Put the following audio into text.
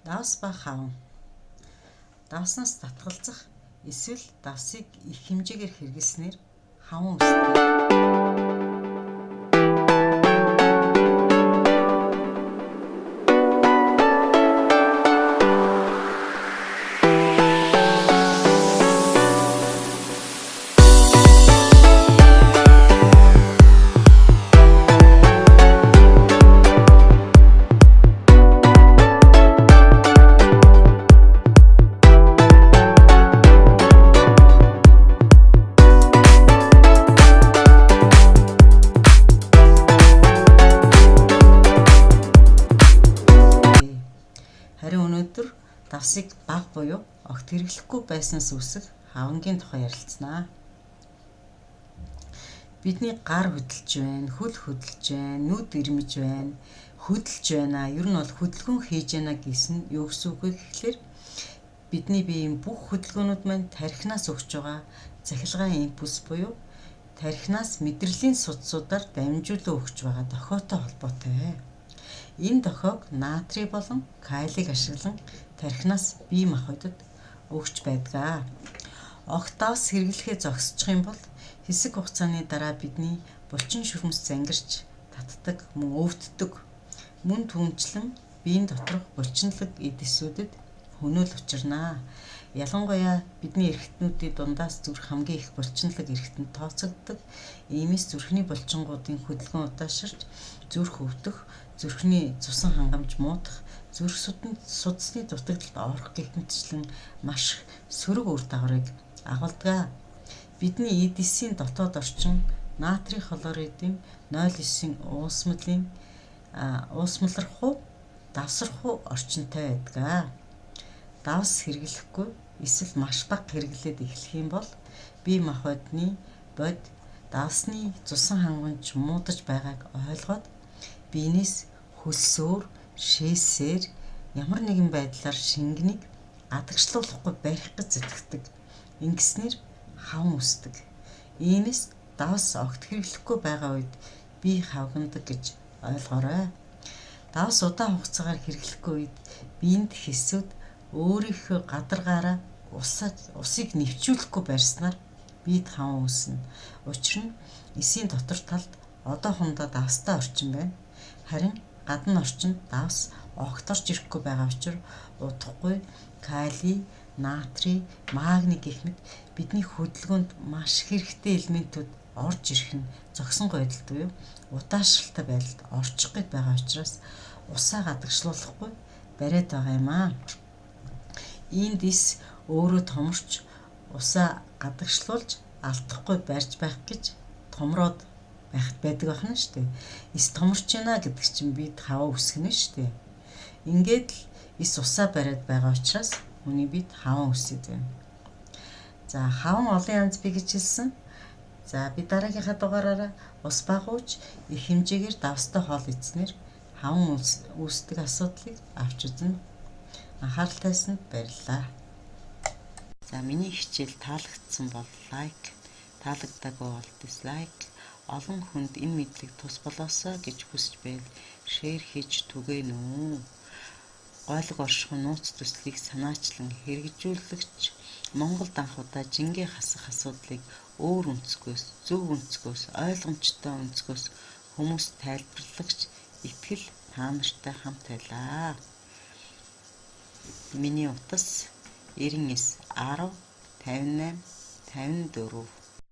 Давс ба хаван. Давснаас татгалзах эсвэл давсыг их хэмжээгээр хэрэглэснээр хаван үүсдэг. Харин өнөөдөр давсыг бага буюу огт хэрэглэхгүй байснаас үүсэх хавангийн тухай ярилцсанаа. Бидний гар хөдөлж байна, хөл хөдөлж байна, нүд ирмэж байна, хөдөлж байна. Ер нь бол хөдөлгөөн хийж байна гэсэн юу гэсэн үг вэ гэхлээр бидний биеийн бүх хөдөлгөөнүүд маань тархинаас өгч байгаа цахилгаан импульс буюу тархинаас мэдрэлийн судсуудаар дамжуулан өгч байгаа дохиотой холбоотой. Энэ дохиог натрий болон калийг ашиглан тархинаас бие махбодод өгч байдаг. Огт давс хэрэглэхээ зогсчих юм бол хэсэг хугацааны дараа бидний булчин шүрмэс зангирч татдаг, мөн өвддөг. Мөн түнчлэн биеийн доторх булчинлаг эдэсүүдэд хөнөөл учирнаа. Ялангуяа бидний эрэгтнүүдийн дундаас зүрх хамгийн их булчинлаг эрэгтэнд тооцогддог. Иймээс зүрхний булчингуудын хөдөлгөөн удаашрч зүрх өвдөх, зүрхний цусан хангамж муудах, зүрх судасны дутагдлалд орох гэх мэтчлэн маш сөрөг үр дагаврыг агуулдаг. Бидний эдисийн дотоод орчин натрий хлоридын 0,9 уусмалрахуу, давсрахуу орчинтой байдаг. Давс хэрэглэхгүй эсвэл маш бага хэрэглээд эхлэх юм бол бие махбодны бод давсны цусан хангамж муудаж байгааг ойлгоод биенээс хөлсөөр, шээсээр ямар нэгэн байдлаар шингэнийг адагшлуулахгүй барих гэж зүтгэдэг. Ингэснээр хаван үүсдэг. Иймээс давс огт хэрэглэхгүй байгаа үед бие хавганадаг гэж ойлгоорой. Давс удаан хугацаагаар хэрэглэхгүй үед биеинд хэсүүд өөрийнхөө гадаргаараа усыг нэвчүүлэхгүй барьснаар биед хаван үүснэ. Учир нь эсийн дотор талд одоохондоо давстай орчин байна. Харин гадна орчинд давс огт орж ирэхгүй байгаа учраас удахгүй кали, натрий, магний гэх мэт бидний хөдөлгөөнд маш хэрэгтэй элементүүд орж ирэх нь зогсонгүй байдалд буюу удаашралтай байдалд орчих гээд байгаа учраас усаа гадагшлуулахгүй бариад байгаа юм аа. Энд эс өөрөө томорч усаа гадагшлуулж алдахгүй барьж байх гэж томроод байхад байдаг байна шүү дээ. Эс томорч байна гэдэг чинь бид хаваа үсгэнэ шүү дээ. Ингээд л эс усаа бариад байгаа учраас хүний бид хаван үсээд байна. За хаван олон янз бий гэж хэлсэн. За би дараагийнхаа дугаараараа ус багууж их хэмжээгээр давстай хоол идснээр хаван үүсдэг асуудлыг авч үзнэ. Анхаарал тавьсанд баярлалаа. За миний хичээл таалагдсан бол лайк, таалагдаагүй бол дизлайк, олон хүнд энэ мэдлэг тус болоосоо гэж хүсэж байл шеэр хийж түгээнэ үү. Гойлог оршихуй нууц төслийг санаачлан хэрэгжүүлэгч Монгол данхуудаа жингээ хасах асуудлыг өөр өнцгөөс, зөв өнцгөөс, ойлгомжтой өнцгөөс хүмүүст тайлбарлагч итгэл та нартай хамт байлаа. Миний утас 99 10 58 54